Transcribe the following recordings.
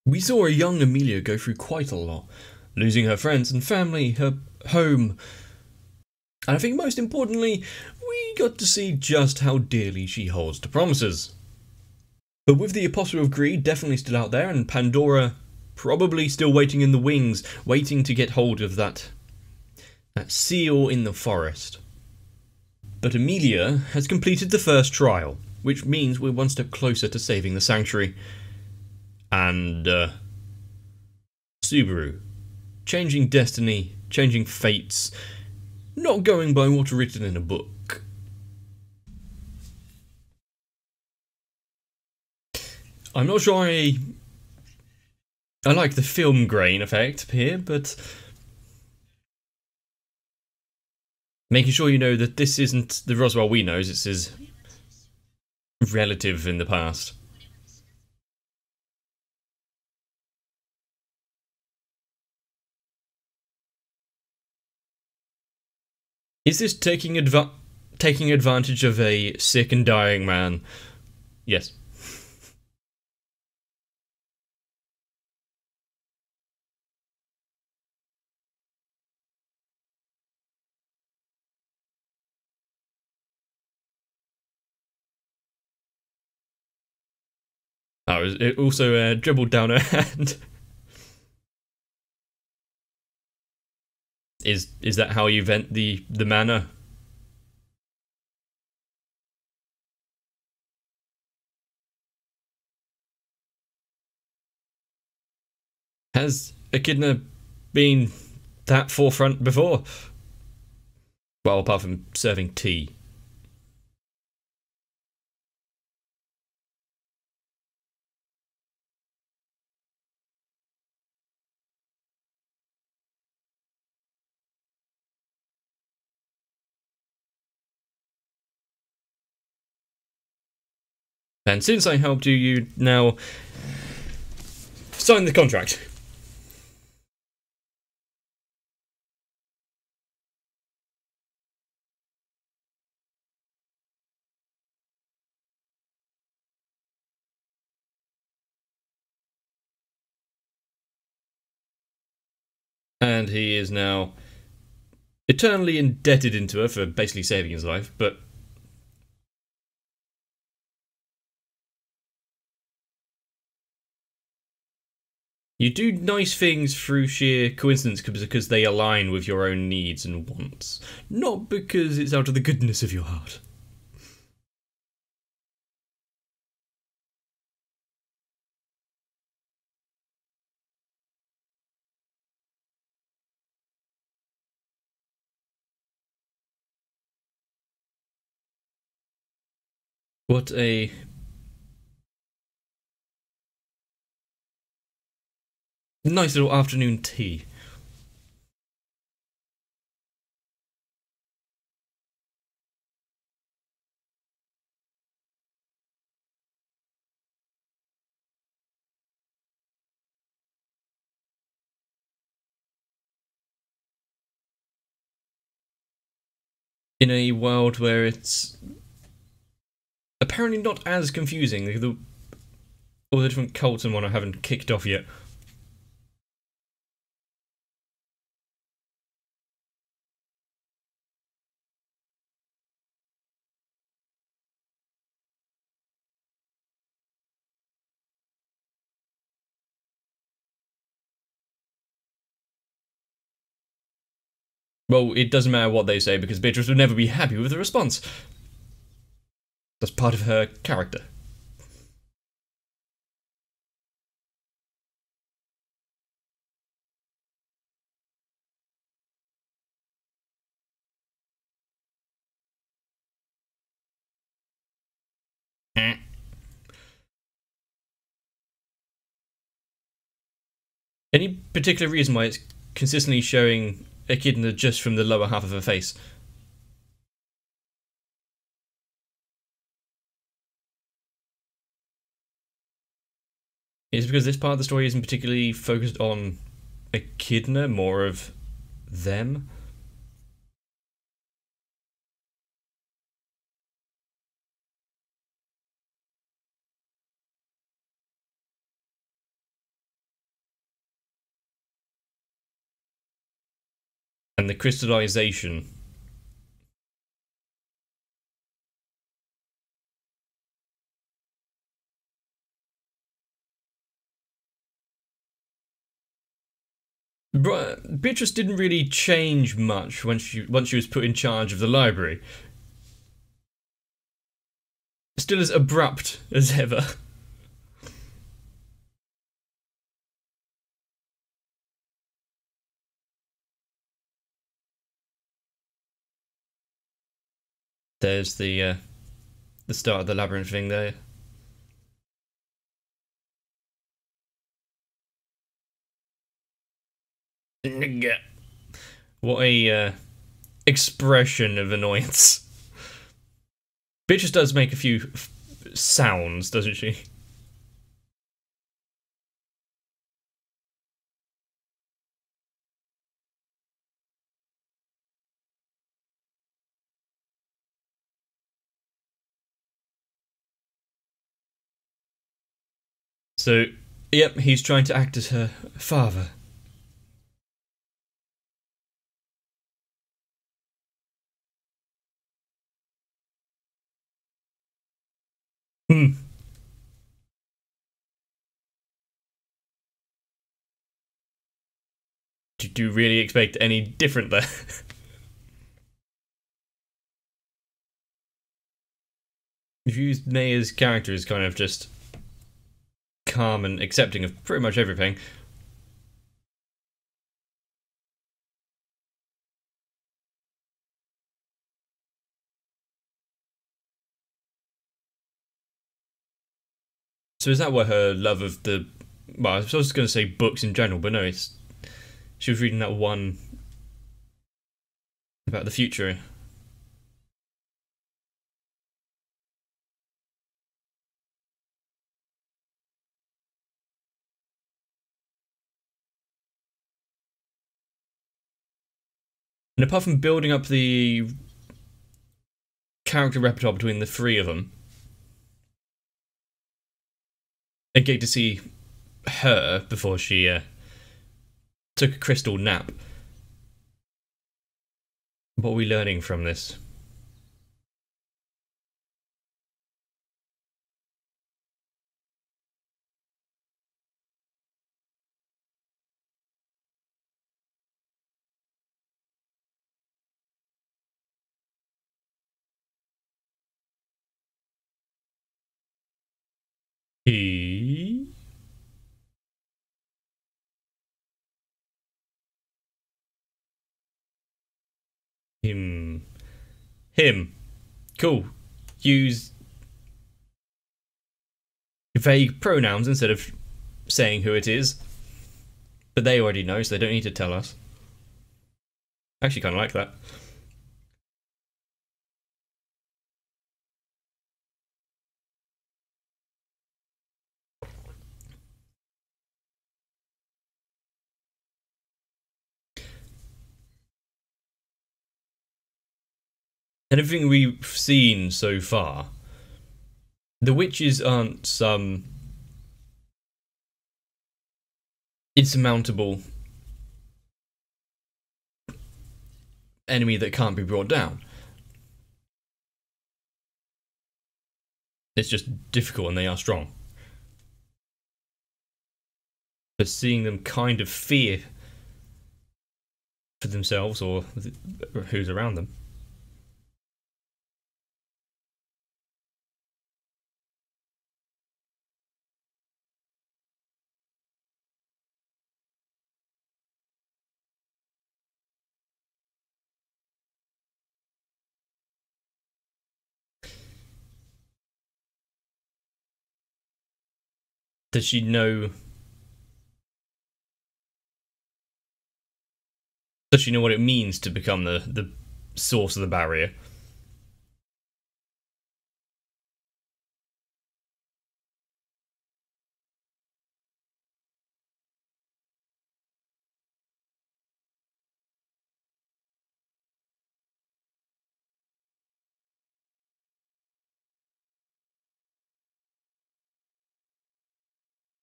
We saw a young Amelia go through quite a lot, losing her friends and family, her home, and I think most importantly, we got to see just how dearly she holds to promises. But with the Apostle of Greed definitely still out there, and Pandora probably still waiting in the wings, waiting to get hold of that seal in the forest. But Amelia has completed the first trial, which means we're one step closer to saving the sanctuary. And Subaru, changing destiny, changing fates, not going by what's written in a book. I'm not sure I like the film grain effect here, but making sure you know that this isn't the Roswell we know, this is relative in the past. Is this taking advantage of a sick and dying man? Yes. Oh, it also dribbled down her hand. Is that how you vent the mana? Has Echidna been that forefront before? Well, apart from serving tea. And since I helped you, you now sign the contract. And he is now eternally indebted into her for basically saving his life, but you do nice things through sheer coincidence because they align with your own needs and wants, not because it's out of the goodness of your heart. What a nice little afternoon tea. In a world where it's apparently not as confusing, all the different cults and whatnot haven't kicked off yet. Well, it doesn't matter what they say because Beatrice would never be happy with the response. That's part of her character. Any particular reason why it's consistently showing Echidna just from the lower half of her face? Is it because this part of the story isn't particularly focused on Echidna, more of them? And the crystallization. Beatrice didn't really change much once she was put in charge of the library. Still as abrupt as ever. There's the start of the labyrinth thing there. What a expression of annoyance. Beatrice does make a few sounds, doesn't she? So, yep, he's trying to act as her father. Hmm. Did you really expect any different there? You've used Maya's character as kind of just calm and accepting of pretty much everything. So is that what her love of the... Well, I was just going to say books in general, but no, it's... She was reading that one about the future. And apart from building up the character repertoire between the three of them, and getting to see her before she took a crystal nap. What are we learning from this? He... Him. Him. Cool. Use vague pronouns instead of saying who it is. But they already know, so they don't need to tell us. I actually kind of like that. And everything we've seen so far, the witches aren't some insurmountable enemy that can't be brought down. It's just difficult and they are strong. But seeing them kind of fear for themselves or who's around them. Does she know... Does she know what it means to become the source of the barrier?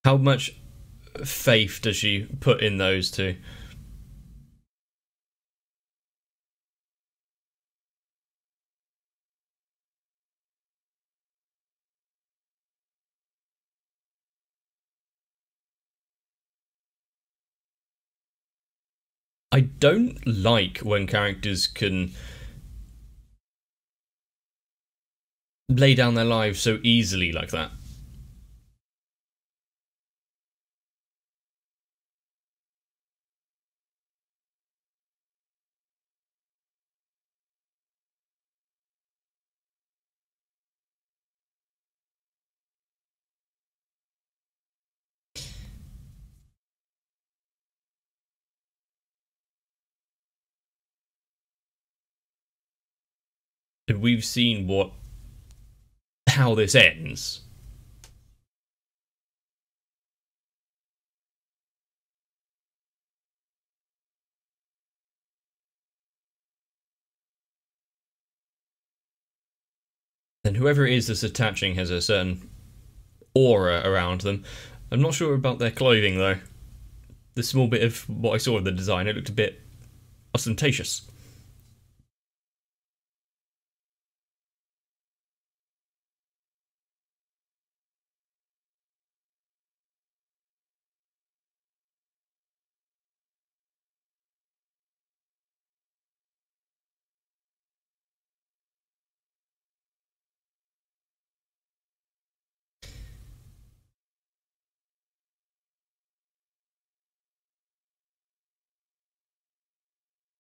How much faith does she put in those two? I don't like when characters can lay down their lives so easily like that. We've seen how this ends. And whoever it is that's attaching has a certain aura around them. I'm not sure about their clothing though. The small bit of what I saw of the design, it looked a bit ostentatious.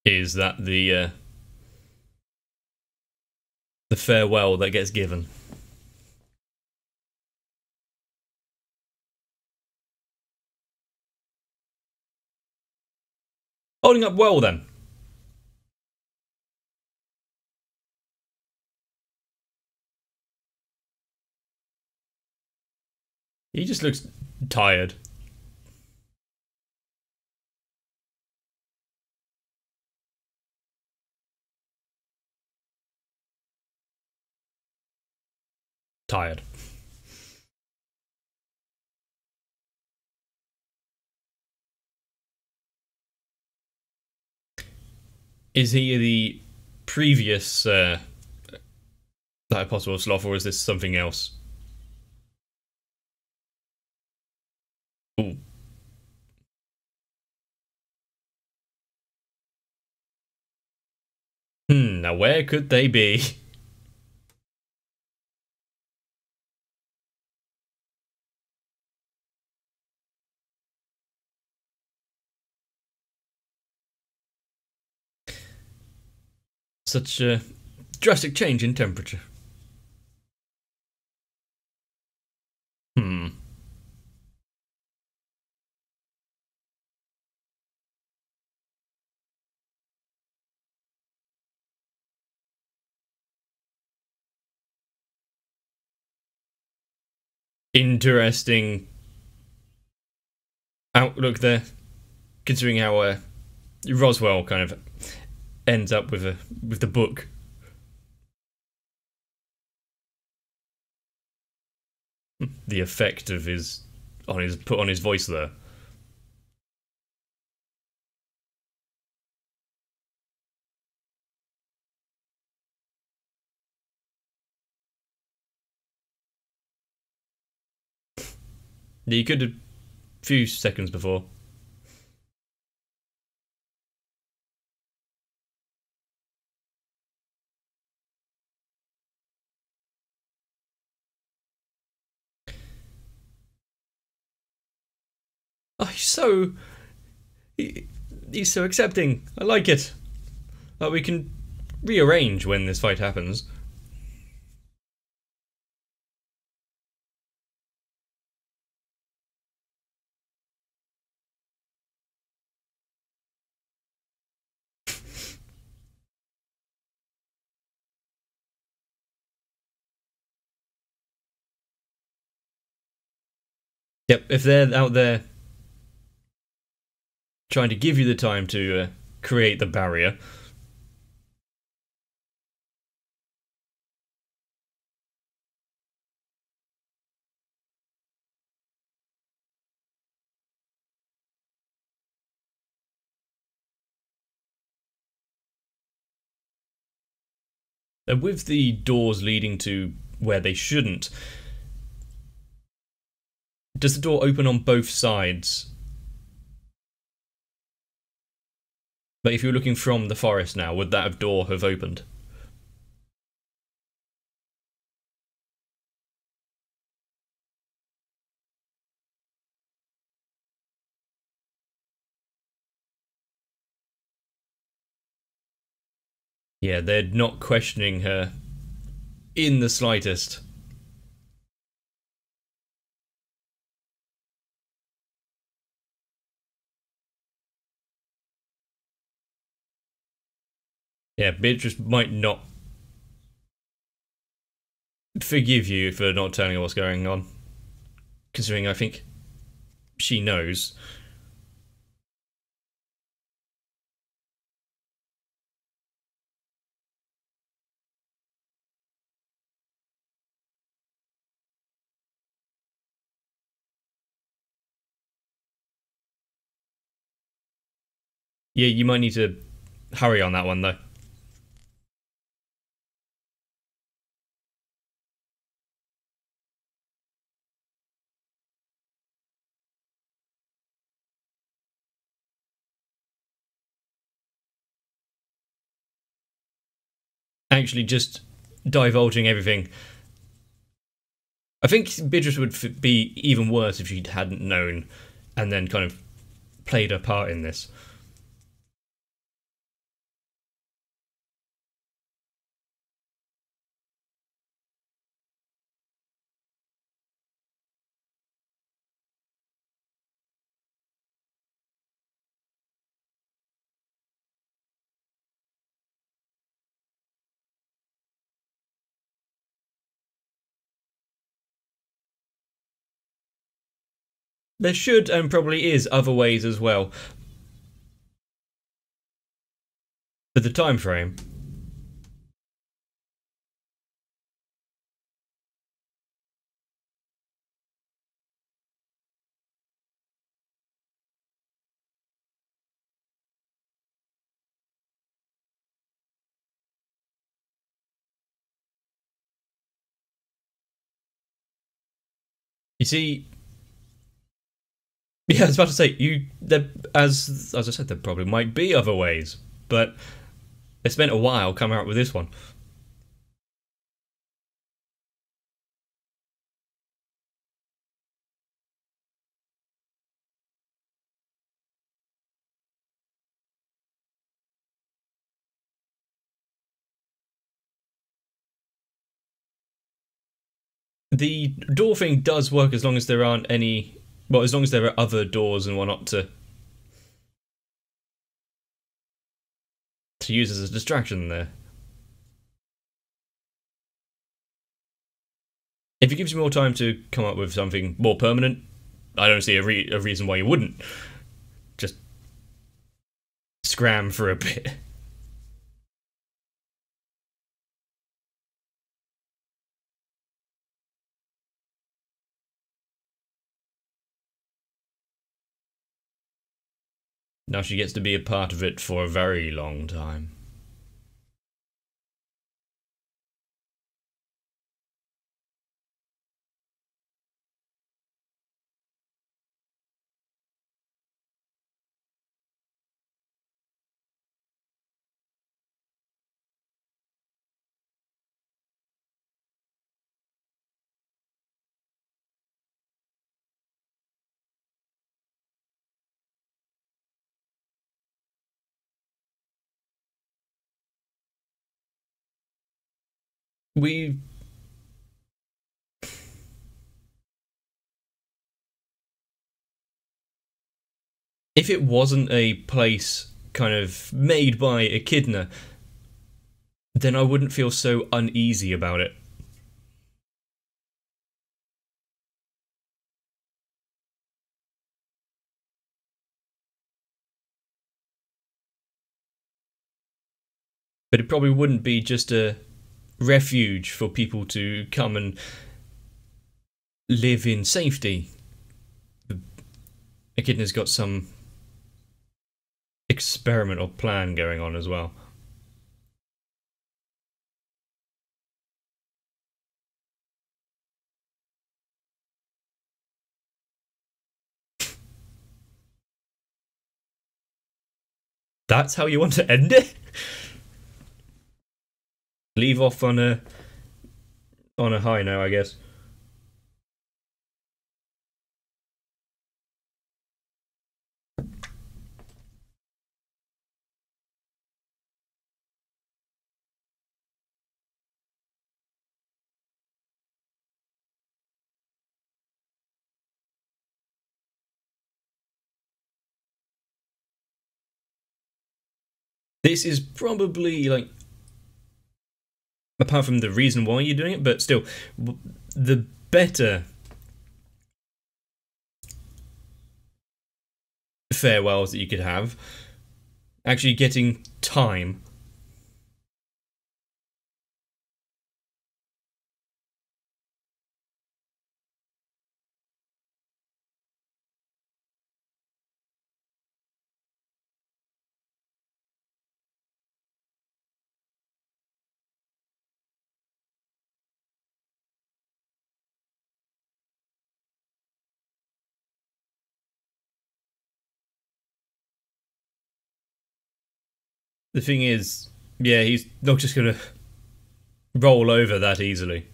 Is that the farewell that gets given? Holding up well then. He just looks tired. Tired. Is he the previous that possible sloth, or is this something else? Ooh. Now where could they be? Such a drastic change in temperature. Interesting outlook there, considering how Roswell kind of ends up with the book. The effect of his put on his voice there. You could have a few seconds before. Oh, he's so accepting. I like it. We can rearrange when this fight happens. Yep, if they're out there trying to give you the time to create the barrier. And with the doors leading to where they shouldn't, does the door open on both sides? But if you're looking from the forest now, would that door have opened? Yeah, they're not questioning her in the slightest. Yeah, Beatrice might not forgive you for not telling her what's going on, considering I think she knows. Yeah, you might need to hurry on that one, though. Actually, just divulging everything. I think Beatrice would be even worse if she hadn't known and then kind of played her part in this. There should and probably is other ways as well. But the time frame. You see, yeah, I was about to say as I said, there probably might be other ways, but they spent a while coming out with this one. The door thing does work as long as there aren't any. Well, as long as there are other doors and whatnot to use as a distraction there. If it gives you more time to come up with something more permanent, I don't see a reason why you wouldn't just scram for a bit. Now she gets to be a part of it for a very long time. We If it wasn't a place kind of made by Echidna, then I wouldn't feel so uneasy about it. But it probably wouldn't be just a refuge for people to come and live in safety. Echidna's got some experimental plan going on as well. That's how you want to end it? Leave off on a high note, I guess. This is probably, like, apart from the reason why you're doing it, but still, the better farewells that you could have. Actually getting time. The thing is, yeah, he's not just gonna roll over that easily.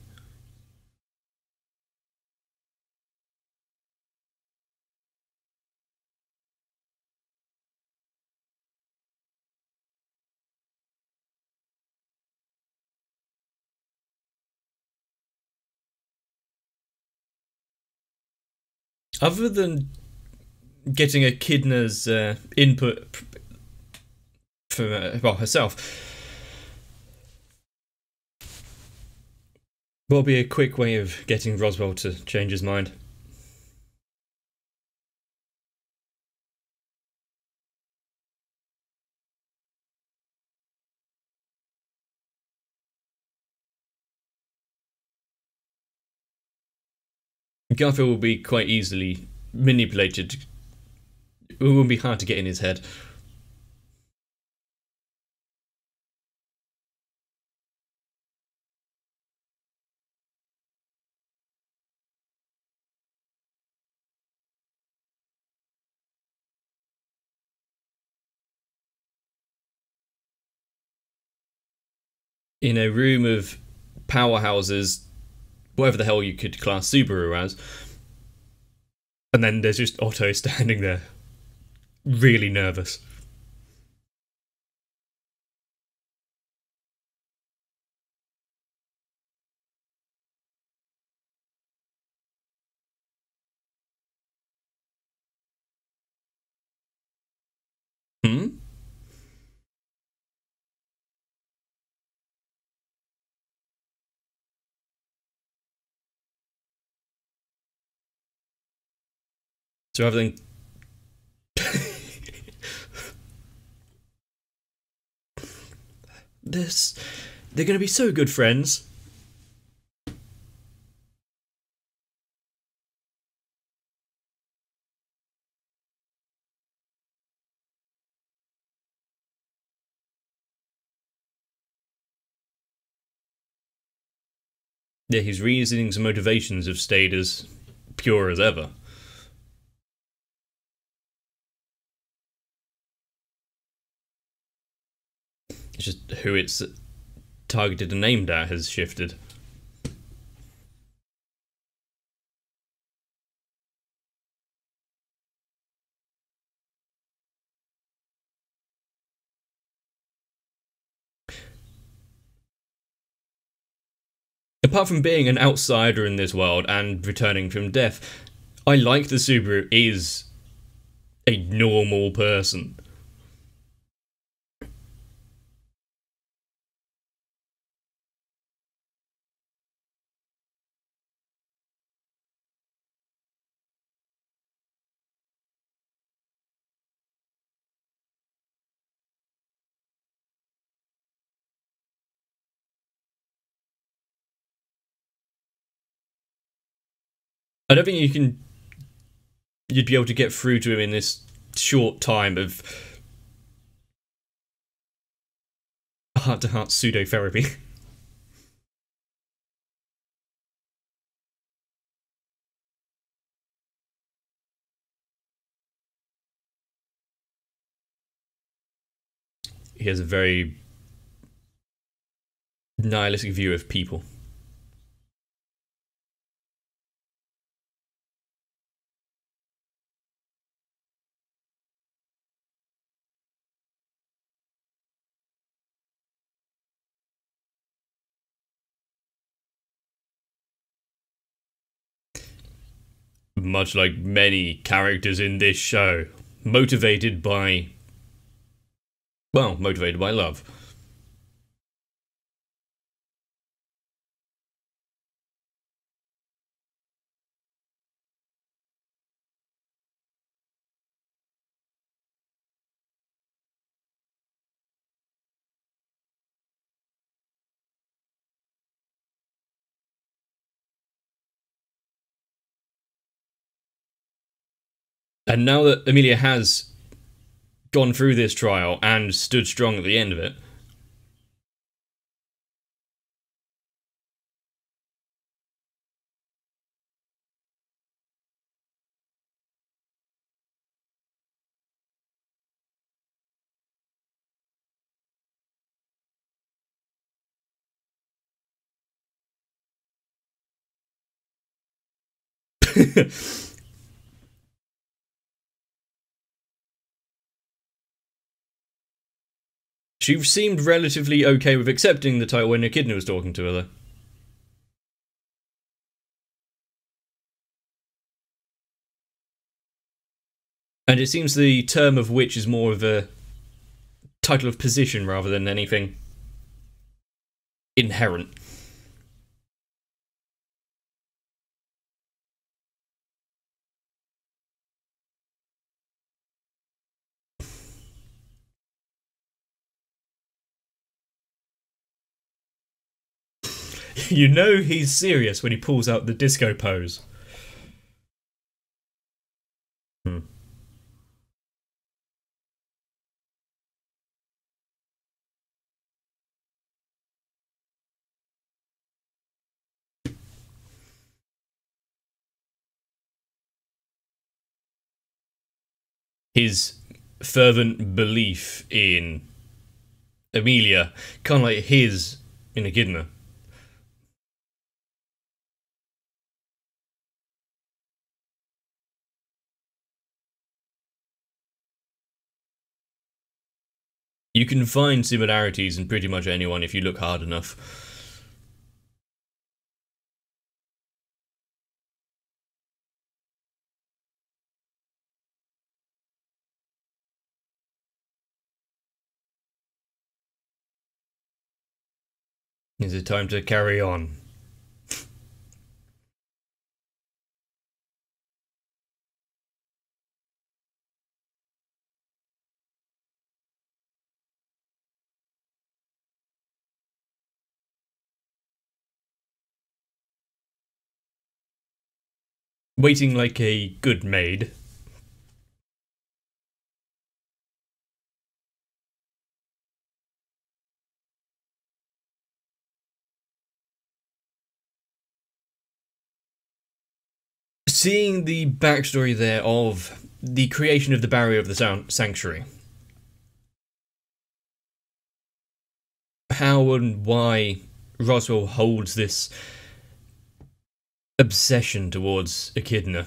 Other than getting Echidna's input from herself, what'll be a quick way of getting Roswell to change his mind? Garfield will be quite easily manipulated. It won't be hard to get in his head. In a room of powerhouses, whatever the hell you could class Subaru as, and then there's just Otto standing there, really nervous. Hmm? So rather than this, they're going to be so good friends. Yeah, his reasonings and motivations have stayed as pure as ever. It's just who it's targeted and aimed at has shifted. Apart from being an outsider in this world and returning from death, I like the Subaru is a normal person. I don't think you'd be able to get through to him in this short time of heart-to-heart pseudo-therapy. he has a very nihilistic view of people. Much like many characters in this show, motivated by love. And now that Amelia has gone through this trial and stood strong at the end of it, she seemed relatively okay with accepting the title when Echidna was talking to her, though. And it seems the term of witch is more of a title of position rather than anything inherent. You know he's serious when he pulls out the disco pose. His fervent belief in Amelia, kind of like his in Echidna. You can find similarities in pretty much anyone if you look hard enough. Is it time to carry on? Waiting like a good maid. Seeing the backstory there of the creation of the barrier of the sanctuary. How and why Roswell holds this obsession towards Echidna.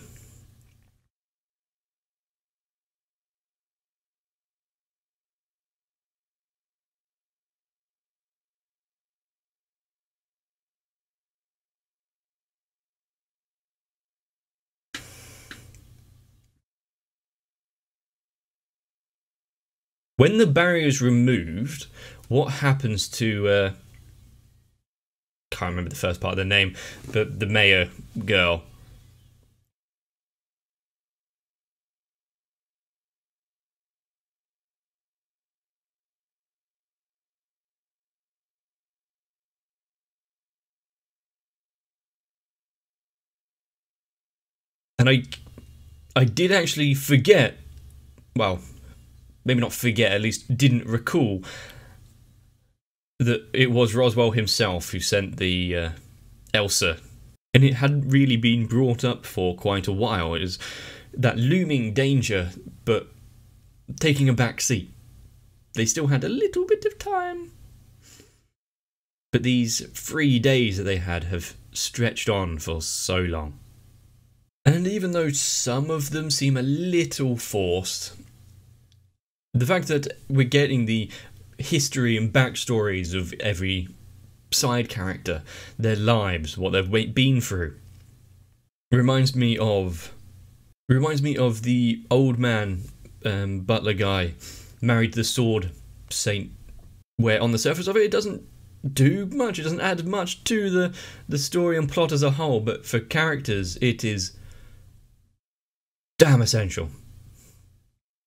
When the barrier is removed, what happens to can't remember the first part of the name, but the mayor girl. And I did actually forget, well, maybe not forget, at least didn't recall that it was Roswell himself who sent the Elsa. And it hadn't really been brought up for quite a while. It was that looming danger, but taking a back seat. they still had a little bit of time. But these 3 days that they had have stretched on for so long. And even though some of them seem a little forced, the fact that we're getting the history and backstories of every side character, their lives, what they've been through, reminds me of the old man butler guy married the sword saint, where on the surface of it, it doesn't do much, it doesn't add much to the story and plot as a whole, but for characters it is damn essential.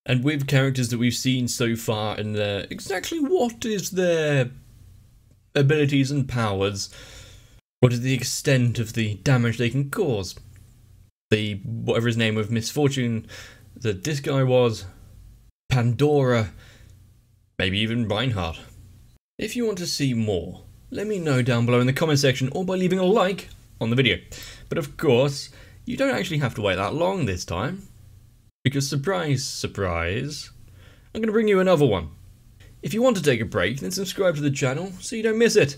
And with characters that we've seen so far and exactly what is their abilities and powers, what is the extent of the damage they can cause, whatever his name of misfortune that this guy was, Pandora, maybe even Reinhardt. If you want to see more, let me know down below in the comment section or by leaving a like on the video. But of course, you don't actually have to wait that long this time, because surprise, surprise, I'm going to bring you another one. If you want to take a break, then subscribe to the channel so you don't miss it.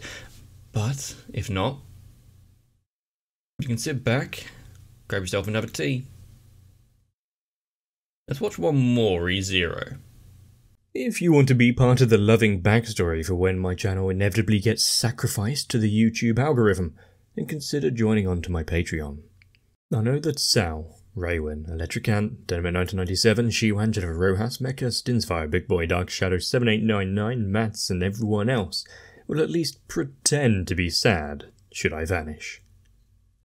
But if not, you can sit back, grab yourself another tea. Let's watch one more E0. If you want to be part of the loving backstory for when my channel inevitably gets sacrificed to the YouTube algorithm, then consider joining on to my Patreon. I know that Sal, Raywin, Electricant, Dynamite 1997, Shiwan, Jennifer Rojas, Mecha, Stinsfire, Big Boy, Dark Shadow 7899, Mats, and everyone else will at least pretend to be sad should I vanish.